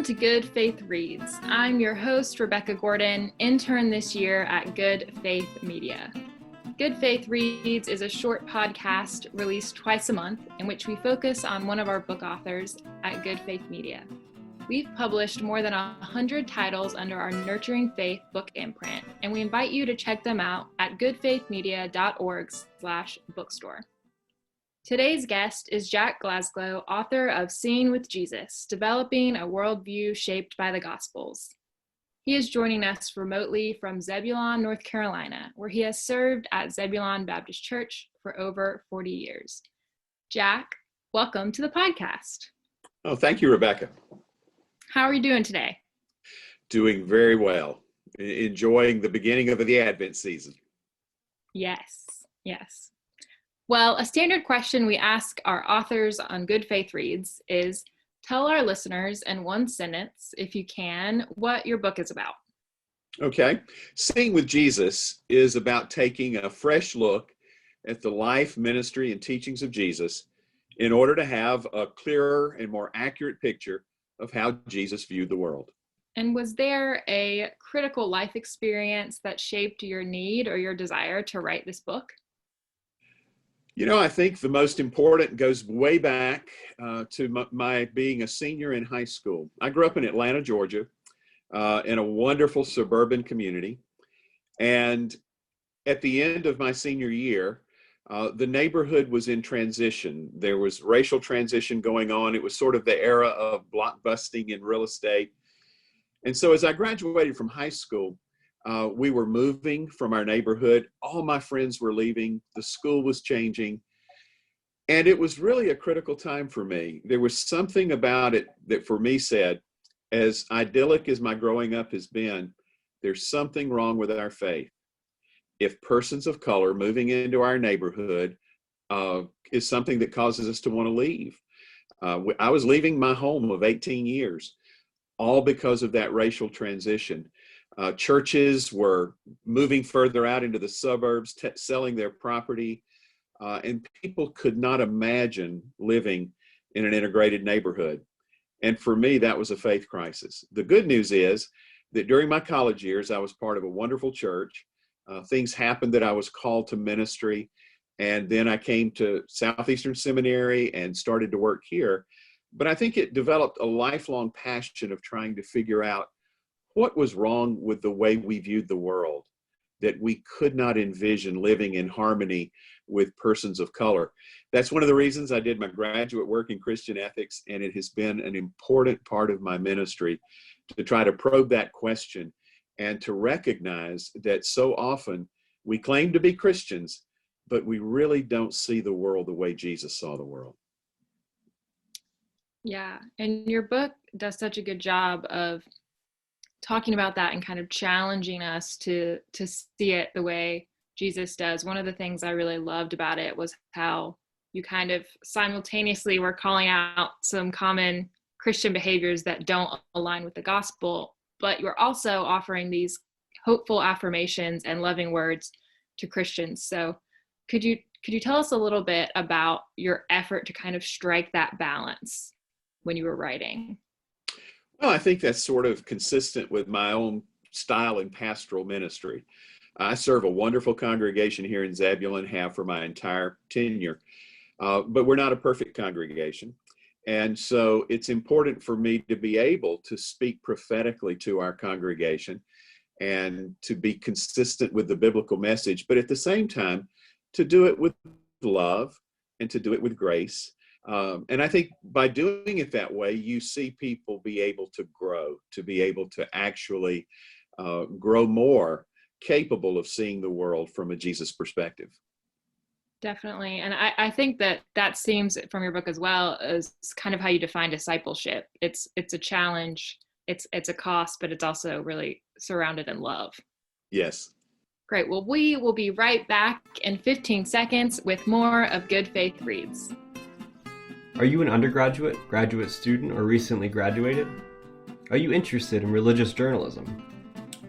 Welcome to Good Faith Reads. I'm your host, Rebecca Gordon, intern this year at Good Faith Media. Good Faith Reads is a short podcast released twice a month in which we focus on one of our book authors at Good Faith Media. We've published more than 100 titles under our Nurturing Faith book imprint, and we invite you to check them out at goodfaithmedia.org/bookstore. Today's guest is Jack Glasgow, author of Seeing with Jesus, Developing a Worldview Shaped by the Gospels. He is joining us remotely from Zebulon, North Carolina, where he has served at Zebulon Baptist Church for over 40 years. Jack, welcome to the podcast. Oh, thank you, Rebecca. How are you doing today? Doing very well. Enjoying the beginning of the Advent season. Yes. Well, a standard question we ask our authors on Good Faith Reads is, tell our listeners in one sentence, if you can, what your book is about. Okay. Seeing with Jesus is about taking a fresh look at the life, ministry, and teachings of Jesus in order to have a clearer and more accurate picture of how Jesus viewed the world. And was there a critical life experience that shaped your need or your desire to write this book? You know, I think the most important goes way back to my being a senior in high school. I grew up in Atlanta, Georgia, in a wonderful suburban community. And at the end of my senior year, the neighborhood was in transition. There was racial transition going on. It was sort of the era of blockbusting in real estate. And so as I graduated from high school, we were moving from our neighborhood. All my friends were leaving. The school was changing. And it was really a critical time for me. There was something about it that for me said, as idyllic as my growing up has been, there's something wrong with our faith. If persons of color moving into our neighborhood is something that causes us to want to leave. I was leaving my home of 18 years, all because of that racial transition. Churches were moving further out into the suburbs, selling their property, and people could not imagine living in an integrated neighborhood. And for me, that was a faith crisis. The good news is that during my college years, I was part of a wonderful church. Things happened that I was called to ministry, and then I came to Southeastern Seminary and started to work here. But I think it developed a lifelong passion of trying to figure out what was wrong with the way we viewed the world, that we could not envision living in harmony with persons of color. That's one of the reasons I did my graduate work in Christian ethics, and it has been an important part of my ministry to try to probe that question and to recognize that so often we claim to be Christians, but we really don't see the world the way Jesus saw the world. Yeah, and your book does such a good job of talking about that and kind of challenging us to see it the way Jesus does. One of the things I really loved about it was how you kind of simultaneously were calling out some common Christian behaviors that don't align with the gospel, but you're also offering these hopeful affirmations and loving words to Christians. So could you tell us a little bit about your effort to kind of strike that balance when you were writing? Well, I think that's sort of consistent with my own style in pastoral ministry. I serve a wonderful congregation here in Zebulon, have for my entire tenure, but we're not a perfect congregation. And so it's important for me to be able to speak prophetically to our congregation and to be consistent with the biblical message, but at the same time, to do it with love and to do it with grace. And I think by doing it that way, you see people be able to grow, to be able to actually grow more capable of seeing the world from a Jesus perspective. Definitely. And I think that seems from your book as well as kind of how you define discipleship. It's a challenge, it's a cost, but it's also really surrounded in love. Yes. Great. Well, we will be right back in 15 seconds with more of Good Faith Reads. Are you an undergraduate, graduate student, or recently graduated? Are you interested in religious journalism?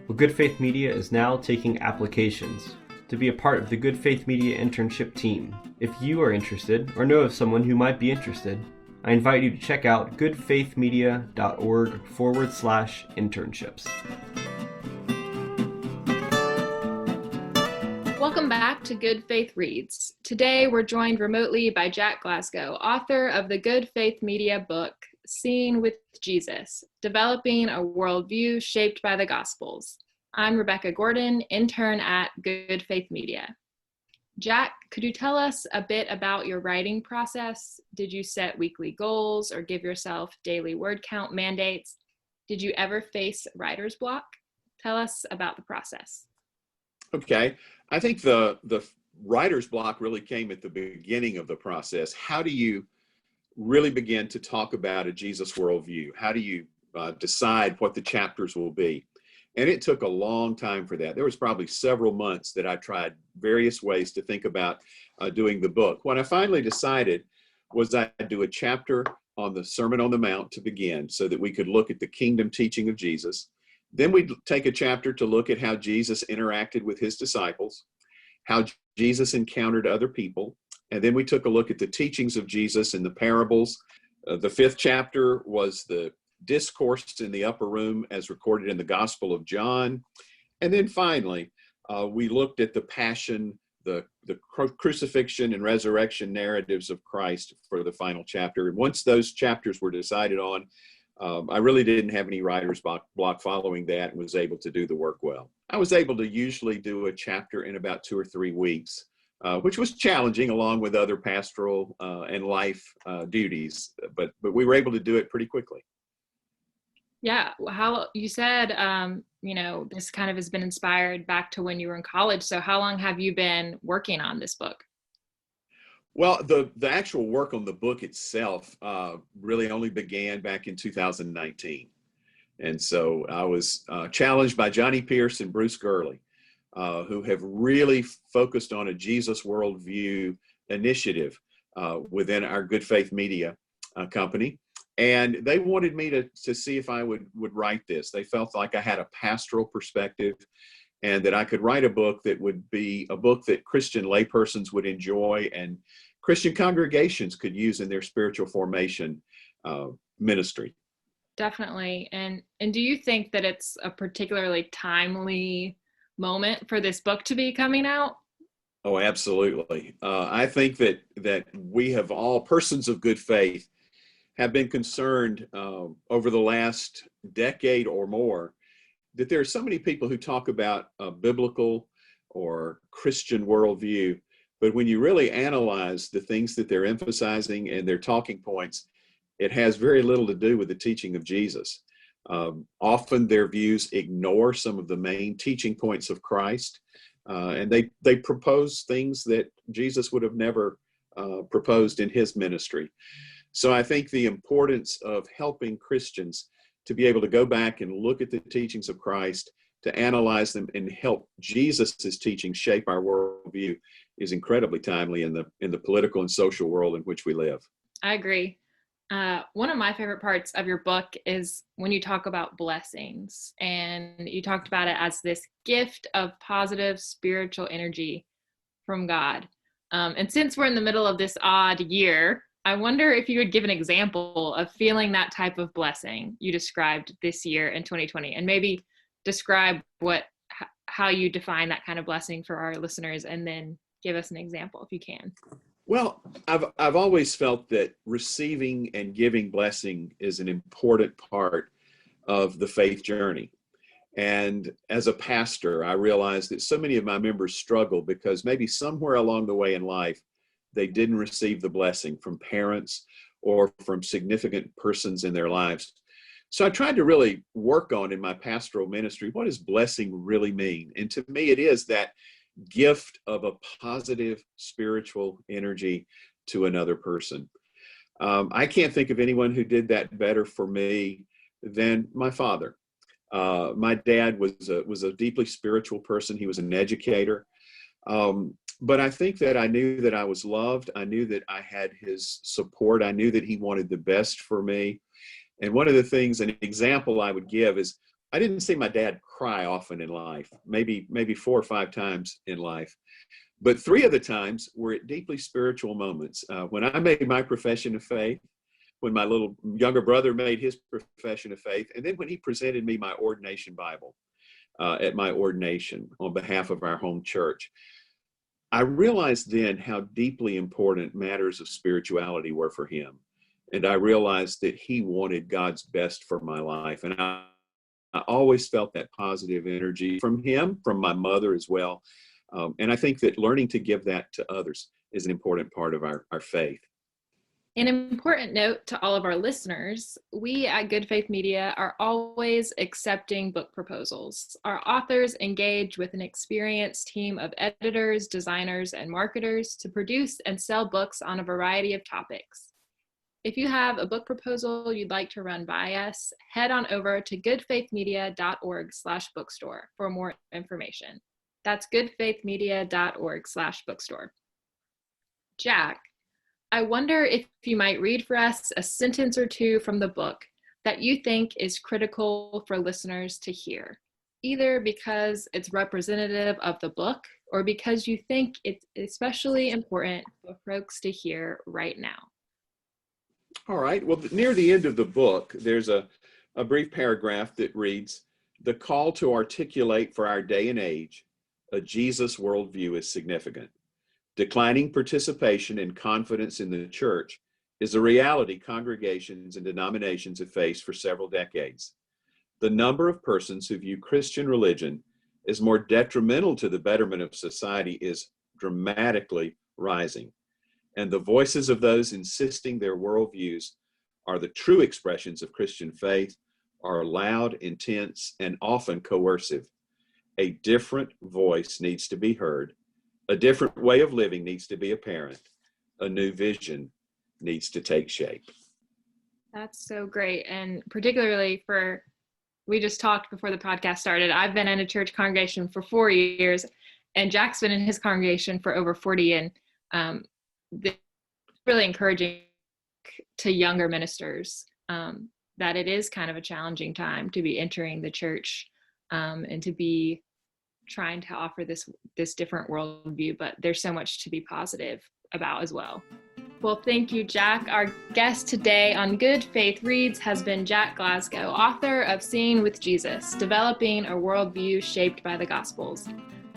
Well, Good Faith Media is now taking applications to be a part of the Good Faith Media internship team. If you are interested or know of someone who might be interested, I invite you to check out goodfaithmedia.org/internships. Welcome back to Good Faith Reads. Today we're joined remotely by Jack Glasgow, author of the Good Faith Media book, Seeing with Jesus, Developing a Worldview Shaped by the Gospels. I'm Rebecca Gordon, intern at Good Faith Media. Jack, could you tell us a bit about your writing process? Did you set weekly goals or give yourself daily word count mandates? Did you ever face writer's block? Tell us about the process. Okay. I think the writer's block really came at the beginning of the process. How do you really begin to talk about a Jesus worldview? How do you decide what the chapters will be? And it took a long time for that. There was probably several months that I tried various ways to think about doing the book. What I finally decided was I'd do a chapter on the Sermon on the Mount to begin, so that we could look at the kingdom teaching of Jesus. Then we'd take a chapter to look at how Jesus interacted with his disciples, how Jesus encountered other people. And then we took a look at the teachings of Jesus in the parables. The fifth chapter was the discourse in the upper room as recorded in the Gospel of John. And then finally, we looked at the passion, the crucifixion and resurrection narratives of Christ for the final chapter. And once those chapters were decided on, I really didn't have any writer's block following that and was able to do the work well. I was able to usually do a chapter in about 2 or 3 weeks, which was challenging along with other pastoral and life duties, but we were able to do it pretty quickly. Yeah, how you said, this kind of has been inspired back to when you were in college. So how long have you been working on this book? Well, the actual work on the book itself really only began back in 2019. And so I was challenged by Johnny Pierce and Bruce Gurley, who have really focused on a Jesus worldview initiative within our Good Faith Media company. And they wanted me to see if I would write this. They felt like I had a pastoral perspective and that I could write a book that would be a book that Christian laypersons would enjoy and Christian congregations could use in their spiritual formation ministry. Definitely. And do you think that it's a particularly timely moment for this book to be coming out? Oh, absolutely. I think that we have all, persons of good faith, have been concerned over the last decade or more that there are so many people who talk about a biblical or Christian worldview, but when you really analyze the things that they're emphasizing and their talking points, it has very little to do with the teaching of Jesus. Often their views ignore some of the main teaching points of Christ, and they propose things that Jesus would have never proposed in his ministry. So I think the importance of helping Christians to be able to go back and look at the teachings of Christ, to analyze them and help Jesus' teaching shape our worldview is incredibly timely in the political and social world in which we live. I agree. One of my favorite parts of your book is when you talk about blessings, and you talked about it as this gift of positive spiritual energy from God. And since we're in the middle of this odd year, I wonder if you would give an example of feeling that type of blessing you described this year in 2020, and maybe describe how you define that kind of blessing for our listeners, and then give us an example if you can. Well, I've always felt that receiving and giving blessing is an important part of the faith journey. And as a pastor, I realized that so many of my members struggle because maybe somewhere along the way in life, they didn't receive the blessing from parents or from significant persons in their lives. So I tried to really work on in my pastoral ministry, what does blessing really mean? And to me, it is that gift of a positive spiritual energy to another person. I can't think of anyone who did that better for me than my father. My dad was a deeply spiritual person. He was an educator. But I think that I knew that I was loved. I knew that I had his support. I knew that he wanted the best for me. And one of the things, an example I would give is, I didn't see my dad cry often in life, maybe 4 or 5 times in life. But 3 of the times were at deeply spiritual moments. When I made my profession of faith, when my little younger brother made his profession of faith, and then when he presented me my ordination Bible at my ordination on behalf of our home church. I realized then how deeply important matters of spirituality were for him. And I realized that he wanted God's best for my life. And I always felt that positive energy from him, from my mother as well. And I think that learning to give that to others is an important part of our faith. An important note to all of our listeners, we at Good Faith Media are always accepting book proposals. Our authors engage with an experienced team of editors, designers, and marketers to produce and sell books on a variety of topics. If you have a book proposal you'd like to run by us, head on over to goodfaithmedia.org/bookstore for more information. That's goodfaithmedia.org/bookstore. Jack, I wonder if you might read for us a sentence or two from the book that you think is critical for listeners to hear, either because it's representative of the book or because you think it's especially important for folks to hear right now. All right. Well, near the end of the book, there's a brief paragraph that reads, "The call to articulate for our day and age a Jesus worldview is significant. Declining participation and confidence in the church is a reality congregations and denominations have faced for several decades. The number of persons who view Christian religion as more detrimental to the betterment of society is dramatically rising. And the voices of those insisting their worldviews are the true expressions of Christian faith are loud, intense, and often coercive. A different voice needs to be heard. A different way of living needs to be apparent. A new vision needs to take shape." That's so great. And particularly we just talked before the podcast started, I've been in a church congregation for 4 years, and Jack's been in his congregation for over 40. And it's really encouraging to younger ministers that it is kind of a challenging time to be entering the church and to be trying to offer this different worldview, but there's so much to be positive about as well. Well, thank you, Jack. Our guest today on Good Faith Reads has been Jack Glasgow, author of Seeing with Jesus, Developing a Worldview Shaped by the Gospels.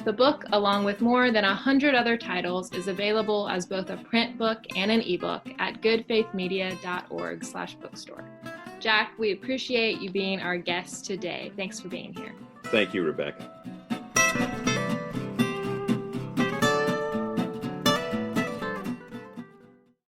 The book, along with more than 100 other titles, is available as both a print book and an ebook at goodfaithmedia.org/bookstore. Jack, we appreciate you being our guest today. Thanks for being here. Thank you, Rebecca.